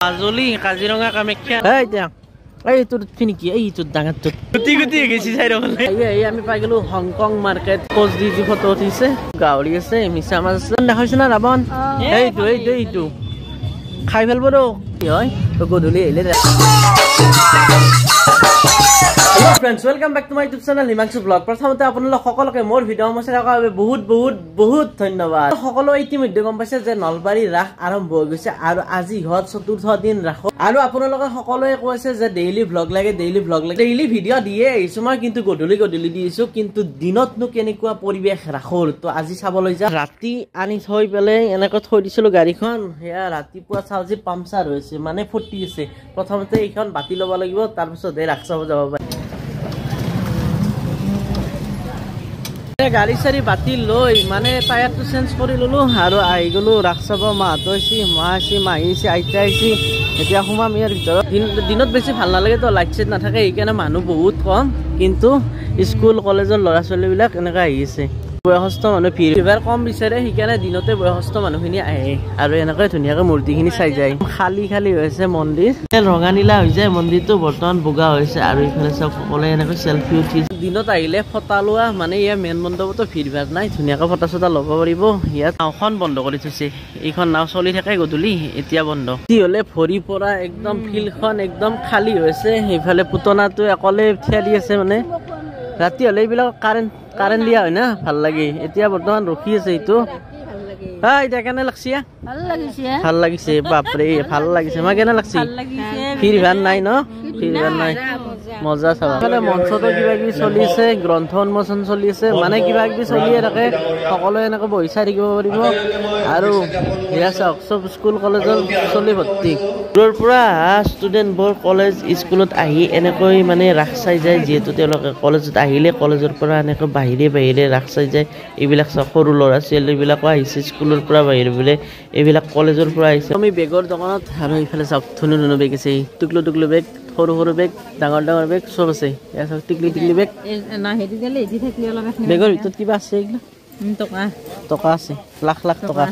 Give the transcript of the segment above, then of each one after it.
মাজুলী কাজিৰঙা কামাখ্যা এইটো নেকি এইটো ডাঙৰটো গুটি গুটি গেছি চাইৰফালে আমি পাই গলো হংকং মাৰ্কেট পোজ দি ফটো উঠিছে গাউৰি আছে মিছা মাছ আছে দেখাইছে না ৰাৱণ এইটো খাই ফেলব ৰ কি হয় গধূলি আহিলে Hello friends, welcome back to my YouTube channel Himanshu Vlog. প্ৰথমতে আপোনালোক সকলোকে মোৰ ভিডিঅ' মই চাই থকা বহুত ধন্যবাদ। সকলো ইতিমধ্যে গম পাইছে যে নলবাৰী ৰাস আৰম্ভ হৈ গৈছে আৰু আজি হত চতুৰ্থ দিন ৰাস আৰু আপোনালোকে সকলোৱে কৈছে যে ডেইলি ভ্লগ লাগে ডেইলি ভিডিঅ' দিয়ে আহিছো মই কিন্তু গধূলি দিছো কিন্তু দিনতনো কেনেকুৱা পৰিবেশ ৰাসৰ তো আজি চাবলৈ যা ৰাতি আনি থৈ পেলাই এনেকৈ থৈ দিছিলো গাড়ীখন হেয়া ৰাতিপুৱা চাও যে পামচাৰ হৈছে মানে ফুটি আছে প্ৰথমতে এইখন বাতি ল'ব লাগিব তাৰ পিছত ৰাস চাব যাব পাৰি গাড়ী চাৰি বাতি লৈ মানে টায়াৰটো চেঞ্জ কৰি ললো আৰু আহি গলো ৰাস চাব মাহতো আহিছে মাহী আহিছে আইতা আহিছে এতিয়া সোমাম ইয়াৰ ভিতৰত দিনত বেছি ভাল নালাগে তো লাইট চাইট নাথাকে সেইকাৰণে মানুহ বহুত কম কিন্তু স্কুল কলেজৰ ল'ৰা ছোৱালীবিলাক এনেকৈ আহি আছে বয়সস্থ মানুহ ভিৰ কম বিচাৰে সেইকাৰণে দিনতে বয়সস্থ মানুহখিনি আহে আৰু এনেকৈ ধুনীয়াকৈ মূৰ্তিখিনি চাই যায় খালী হৈছে মন্দিৰ ৰঙা নীলা হৈ যায় মন্দিৰটো বৰ্তমান বগা হৈছে আৰু ইফালে চব সকলোৱে এনেকৈ চেলফি উঠিছে দিনত আহিলে ফটা লোৱা মানে ইয়াৰ মেইন মণ্ডপতো ভিৰ নাই ধুনীয়াকৈ ফটা চটা ল'ব পাৰিব ইয়াত নাওখন বন্ধ কৰি থৈছে এইখন নাও চলি থাকে গধূলি এতিয়া বন্ধ কি হ'লে ভৰি পৰা একদম ফিল্ডখন একদম খালী হৈছে সেইফালে পুতনাটো অকলে থিয়া দি আছে মানে ৰাতি হ'লে এইবিলাক কাৰেণ্ট দিয়া হয় না ভাল লাগে এতিয়া বৰ্তমান ৰখি আছে এইটো এতিয়া কেনে লাগছে ভাল লাগিছে বাপৰে ভাল লাগিছে মই কেনে লাগছে ফিৰ ভান নাই ন ফিৰ ভান নাই মজা চাবা মঞ্চতো কিবা কিবি চলি আছে গ্ৰন্থ উন্মোচন চলি আছে মানে কিবা কিবি চলিয়ে থাকে সকলোৱে এনেকৈ বহি চাই থাকিব পাৰিব আৰু সেয়া চাওক চব স্কুল কলেজৰ চলি ভৰ্তি দূৰৰ পৰা ষ্টুডেণ্টবোৰ কলেজ স্কুলত আহি এনেকৈ মানে ৰাস চাই যায় যিহেতু তেওঁলোকে কলেজত আহিলে কলেজৰ পৰা এনেকৈ বাহিৰে ৰাস চাই যায় এইবিলাক চাওক সৰু ল'ৰা ছোৱালীবিলাকো আহিছে স্কুলৰ পৰা বাহিৰে এইবিলাক কলেজৰ পৰা আহিছে আমি বেগৰ দোকানত আৰু এইফালে চাওক ধুনীয়া বেগ আছে টুকলো বেগ সৰু বেগ ডাঙৰ বেগ চব আছে টিকলি বেগ বেগৰ ভিতৰত কিবা আছে টকা আছে লাখ টকা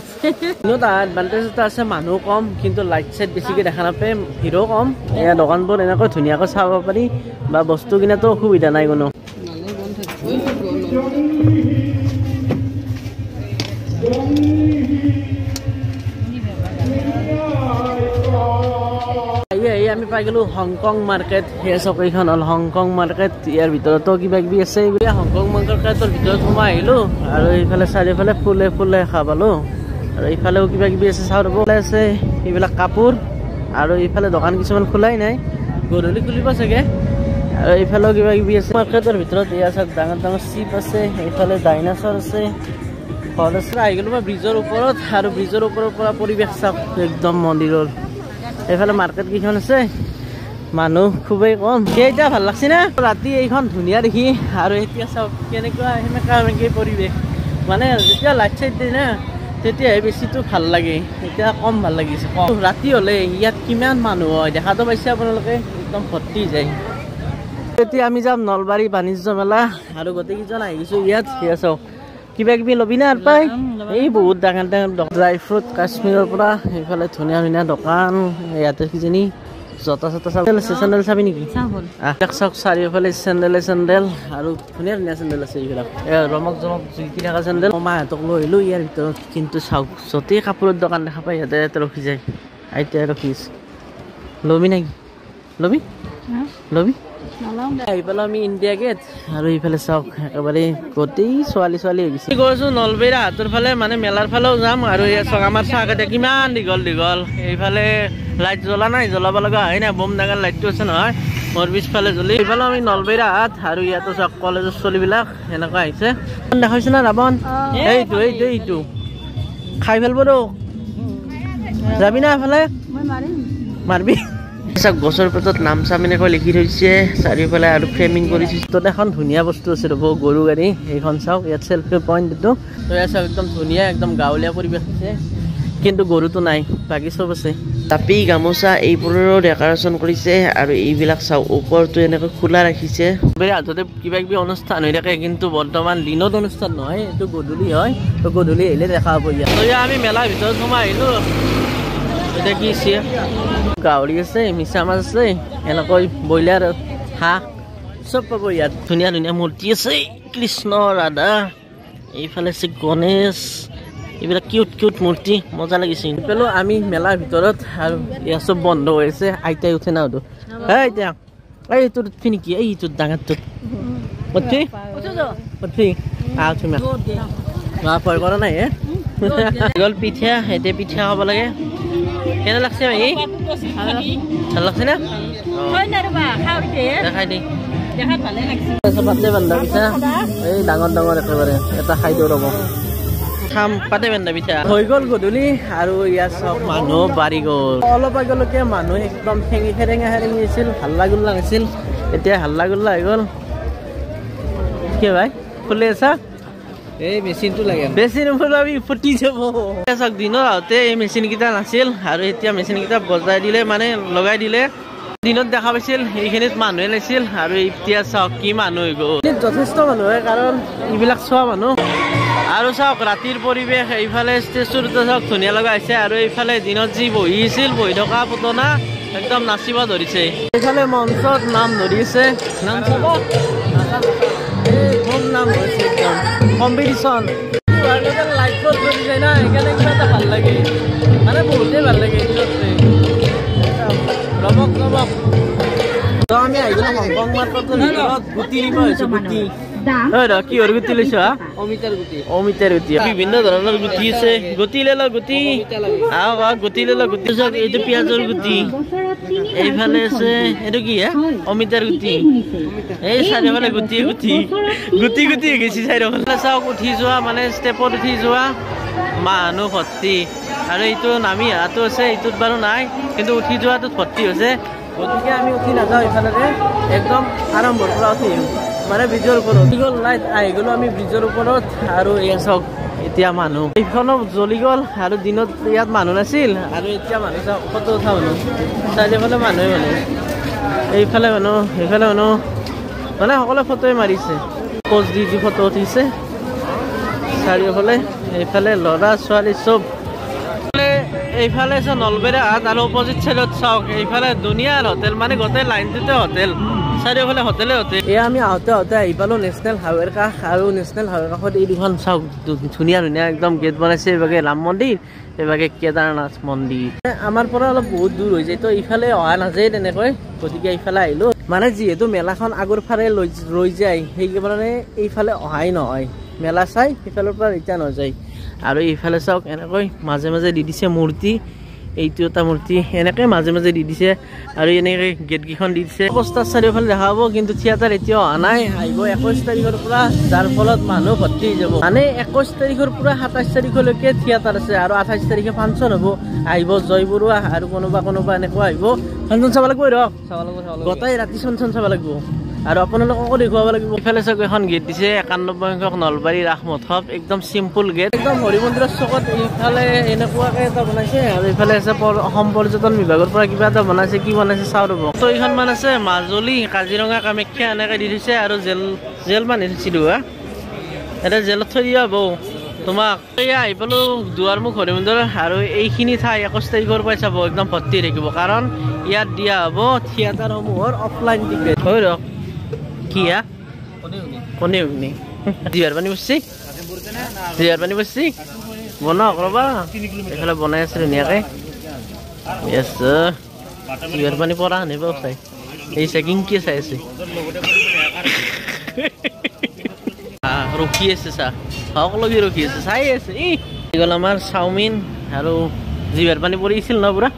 কিন্তু এডভান্টেজ এটা আছে মানুহ কম কিন্তু লাইট চাইট বেছিকৈ দেখা নাপায় ভিৰো কম এয়া দোকানবোৰ এনেকৈ ধুনীয়াকৈ চাব পাৰি বা বস্তু কিনাতো অসুবিধা নাই কোনো আমি পাই গলো হংকং মাৰ্কেট সেই চকীখন হ'ল হংকং মাৰ্কেট ইয়াৰ ভিতৰতো কিবা কিবি আছে হংকং মাৰ্কেটৰ ভিতৰত সোমাই আহিলো আৰু এইফালে চাৰিওফালে ফুলে খাবালো আৰু এইফালেও কিবা কিবি আছে চাউল আছে এইবিলাক কাপোৰ আৰু এইফালে দোকান কিছুমান খোলাই নাই গধূলি খুলিব চাগে আৰু এইফালেও কিবা কিবি আছে মাৰ্কেটৰ ভিতৰত এয়া চাওক ডাঙৰ চিপ আছে এইফালে ডাইনাছৰ আছে ঘৰ আছে আহি গলো মই ব্ৰিজৰ ওপৰত আৰু ব্ৰিজৰ ওপৰৰ পৰা পৰিৱেশ চাওক একদম মন্দিৰৰ এইফালে মাৰ্কেট কেইখন আছে মানুহ খুবেই কম এতিয়া ভাল লাগছে না ৰাতি এইখন ধুনীয়া দেখি আৰু এতিয়া চাওক কেনেকুৱা সেনেকুৱা পৰিৱেশ মানে যেতিয়া লাইট চাইট দিয়ে না তেতিয়াহে বেছিটো ভাল লাগে এতিয়া কম ভাল লাগিছে ৰাতি হ'লে ইয়াত কিমান মানুহ হয় দেখাটো পাইছে আপোনালোকে একদম ভৰ্তি যায় এতিয়া আমি যাম নলবাৰী বাণিজ্য মেলা আৰু গোটেইকেইজন আহি গৈছো ইয়াত সেয়া চাওক কিবা কিবি ল'বি না পাই এই বহুত ডাঙৰ ড্ৰাই ফ্ৰুট কাশ্মীৰৰ পৰা এইফালে ধুনীয়া দোকান ইয়াতে কিজানি জোতা আছে চেণ্ডেল চাবি নেকি চাওক চাৰিওফালে চেণ্ডেল আৰু ধুনীয়া চেণ্ডেল আছে এইবিলাক ৰমক জিকি থকা চেণ্ডেল মাহঁতক লৈ আহিলো ইয়াৰ ভিতৰত কিন্তু চাওক য'তেই কাপোৰৰ দোকান দেখা পাই ইয়াতে ৰখি যায় আইতাই ৰখিছে ল'বি নেকি ল'বি আহি পেলাই আমি ইণ্ডিয়া গেট আৰু এইফালে চাওক একেবাৰে গোটেই ছোৱালী হৈ গৈছে গৈছো নলবেৰা হাতৰ ফালে মানে মেলাৰ ফালেও যাম আৰু ইয়াত চাওক আমাৰ চাহকেইটা কিমান দীঘল এইফালে লাইট জ্বলা নাই জ্বলাব লগা হয় নাই বম ডাঙৰ লাইটটো আছে নহয় মোৰ পিছফালে জ্বলি এইফালে আমি নলবেৰা হাত আৰু ইয়াতো চাওক কলেজৰ ছোৱালীবিলাক এনেকুৱা আহিছে দেখাইছে না ৰাৱণ এইটো খাই ফেলব ৰ যাবি না এফালে মাৰবি গছৰ পাতত নাম চাম এনেকৈ লিখি থৈছে চাৰিওফালে আৰু ফ্ৰেমিং কৰিছে তাত এখন ধুনীয়া বস্তু আছে ৰ'ব গৰু গাড়ী এইখন চাওক ইয়াত চেলফি পইণ্ট এইটো ইয়াত চাওক একদম ধুনীয়া একদম গাঁৱলীয়া পৰিৱেশ আছে কিন্তু গৰুটো নাই বাকী চব আছে টাপি গামোচা এইবোৰৰো ডেকৰেশ্যন কৰিছে আৰু এইবিলাক চাওক ওপৰটো এনেকৈ খোলা ৰাখিছে হাততে কিবা কিবি অনুষ্ঠান হৈ থাকে কিন্তু বৰ্তমান দিনত অনুষ্ঠান নহয় এইটো গধূলি হয় তো গধূলি আহিলে দেখা হ'ব ইয়াত আমি মেলাৰ ভিতৰত সোমাই আহিলো এতিয়া কি গাহৰি আছে মিছা মাছ আছে এনেকৈ ব্ৰইলাৰ হাঁহ চব পাব ইয়াত ধুনীয়া ধুনীয়া মূৰ্তি আছে কৃষ্ণ ৰাধা এইফালে আছে গণেশ এইবিলাক কিউট কিউট মূৰ্তি মজা লাগিছে পেলো আমি মেলাৰ ভিতৰত আৰু ইয়াত চব বন্ধ হৈ আছে আইতাই উঠে না উঠো এতিয়া এইটো উঠি নেকি এইটো ডাঙৰটোত উঠি উঠি উঠিমা ভয় কৰা নাই গ'ল পিঠা এতিয়া পিঠা খাব লাগে কেনে লাগছে ভাই ভাল লাগছে না দেখাই দি পাতে বান্ধা পিঠা এই ডাঙৰ ডাঙৰ একেবাৰে এটা খাই দিওঁ ৰ'ব খাম পাতে বান্ধা পিঠা হৈ গ'ল গধূলি আৰু ইয়াত চব মানুহ বাঢ়ি গ'ল অলপ আগলৈকে মানুহ একদম সেৰেঙা আছিল হাল্লা গোল্লা হৈছিল এতিয়া হাল্লা গোল্লা হৈ গ'ল কি ভাই খুলি আছা এই মেচিনটো লাগে মেচিন আমি ফুটি যাব চাওক দিনৰ আগতে এই মেচিনকেইটা নাছিল আৰু এতিয়া মেচিনকেইটা বজাই দিলে মানে লগাই দিলে দিনত দেখা পাইছিল এইখিনিত মানুহে লৈছিল আৰু এতিয়া চাওক কি মানুহ হৈ গ'ল যথেষ্ট মানুহ হয় কাৰণ এইবিলাক চোৱা মানুহ আৰু চাওক ৰাতিৰ পৰিৱেশ এইফালে ষ্টেজটোত চাওক ধুনীয়া লগা হৈছে আৰু এইফালে দিনত যি বহিছিল বহি থকা পুতনা একদম নাচিব ধৰিছে এইফালে মঞ্চত নাম ধৰিছে নাম চাব খুব নাম ধৰিছে একদম কম্পিটিশ্যন লাইফত ধৰি যায় না সেইকাৰণে কিবা এটা ভাল লাগে মানে বহুতেই ভাল লাগে ৰমক ৰমক তো আমি আহি গ'লো হংকং মাৰ্কেটৰ ভিতৰত গুটি নিব হৈছোঁ গুটি কিহৰ গুটি লৈছ অমিতাৰ গুটি বিভিন্ন ধৰণৰ গুটি আছে গুটি লৈ ল গুটি গুটি লৈ ল গুটি এইটো পিঁয়াজৰ গুটি এইফালে আছে এইটো কি অমিতাৰ গুটি এই চাৰিওফালে গুটি গুটি গুটি গুটি হৈ গৈছে চাৰিওফালে চাওক উঠি যোৱা মানে ষ্টেপত উঠি যোৱা মানুহ ভৰ্তি আৰু এইটো নামি অহাটো আছে এইটোত বাৰু নাই কিন্তু উঠি যোৱাটোত ভৰ্তি হৈছে গতিকে আমি উঠি নাযাওঁ এইফালে একদম আৰম্ভৰ পৰা উঠি আহিম মানে ব্ৰিজৰ ওপৰত গ'ল লাইট আহি গ'লো আমি ব্ৰিজৰ ওপৰত আৰু এয়া চাওক এতিয়া মানুহ এইখনো জ্বলি গ'ল আৰু দিনত ইয়াত মানুহ নাছিল আৰু এতিয়া মানুহ চাওক ফটো উঠা মানুহ চাৰিওফালে মানুহে মানুহ এইফালে মানুহ সেইফালে মানুহ মানে সকলোৱে ফটোৱে মাৰিছে প'জ দি দি ফটো উঠিছে চাৰিওফালে এইফালে ল'ৰা ছোৱালী চব এইফালে আছে নলবেৰা হাট আৰু অপজিট চাইডত চাওক এইফালে দুনিয়াৰ হোটেল মানে গোটেই লাইনটোতে হোটেল চাৰিওফালে হোটেলে হোটেল এয়া আমি আহোঁতে আহি পালোঁ নেশ্যনেল হাইৱেৰ কাষ আৰু নেশ্যনেল হাইৱেৰ কাষত এই দুখন চাওক ধুনীয়া ধুনীয়া একদম গেট বনাইছে এইভাগে ৰাম মন্দিৰ এইভাগে কেদাৰনাথ মন্দিৰ আমাৰ পৰা অলপ বহুত দূৰ হৈ যায় তো ইফালে অহা নাযায় তেনেকৈ গতিকে এইফালে আহিলোঁ মানে যিহেতু মেলাখন আগৰ ফালে ৰৈ যায় সেইকাৰণে এইফালে অহাই নহয় মেলা চাই সেইফালৰ পৰা ৰিটাৰ্ণ হৈ যায় আৰু এইফালে চাওক এনেকৈ মাজে মাজে দি দিছে মূৰ্তি এইটো এটা মূৰ্তি এনেকৈ মাজে মাজে দি দিছে আৰু এনেকৈ গেটকেইখন দি দিছে অৱস্থাৰ চাৰিওফালে দেখা পাব কিন্তু থিয়েটাৰ এতিয়াও অহা নাই আহিব 21 তাৰিখৰ পৰা যাৰ ফলত মানুহ ভৰ্তি হৈ যাব মানে 21 তাৰিখৰ পৰা 27 তাৰিখলৈকে থিয়েটাৰ আছে আৰু 28 তাৰিখে ফাংচন হ'ব আহিব জয় বৰুৱা আৰু কোনোবা এনেকুৱা আহিব ফাংচন চাব লাগিব গোটেই ৰাতি ফাংচন চাব লাগিব আৰু আপোনালোককো দেখুৱাব লাগিব ইফালে চাওক এখন গেট দিছে 91 সংখ্যক নলবাৰী ৰাস মহোৎসৱ একদম চিম্পুল গেট একদম হৰি মন্দিৰৰ চকত এইফালে এনেকুৱাকে এটা বনাইছে আৰু এইফালে আছে অসম পৰ্যটন বিভাগৰ পৰা কিবা এটা বনাইছে কি বনাইছে চাওঁ ৰ'ব তো এইখনমান আছে মাজুলী কাজিৰঙা কামাখ্যা এনেকৈ দি দিছে আৰু জেল বান্ধি থৈছিলোঁ এটা জেলত থৈ দিয়া বৌ তোমাক এয়া আহি পালোঁ দুৱাৰমুখ হৰি মন্দিৰ আৰু এইখিনি ঠাই 21 তাৰিখৰ পৰাই চাব একদম ভৰ্তি থাকিব কাৰণ ইয়াত দিয়া হ'ব থিয়েটাৰসমূহৰ অফলাইন টিকেট হৈ ৰক কি কোনে শুনি জিয়াৰ পানী বসছি বনাওক ৰ'বা এইফালে বনাই আছে ধুনীয়াকৈ জিয়াৰ পানী পৰা আনিব চাই এই চেকিং কি চাই আছে ৰখি আছে চা সকলোকে ৰখি আছে চাই আছে ই গ'ল আমাৰ চাওমিন আৰু জিয়াৰ পানী পৰিছিল ন পুৰা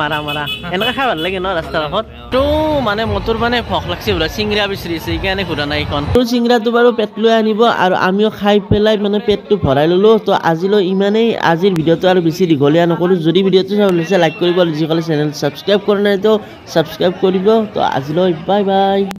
মাৰা এনেকৈ খাই ভাল লাগে ন ৰাস্তাৰ কাষত তো মানে মোৰটোৰ মানে ভোক লাগছে বোলে চিংৰা বিচাৰিছে সেইকাৰণে ঘূৰা নাই এইখন তো চিংৰাটো বাৰু পেট লৈ আনিব আৰু আমিও খাই পেলাই মানে পেটটো ভৰাই ল'লোঁ তো আজিলৈ ইমানেই আজিৰ ভিডিঅ'টো আৰু বেছি দীঘলীয়া নকৰোঁ যদি ভিডিঅ'টো চাব লাগিছে লাইক কৰিব যিসকলে চেনেল ছাবস্ক্ৰাইব কৰা নাই তো ছাবস্ক্ৰাইব কৰিব তো আজিলৈ বাই বাই।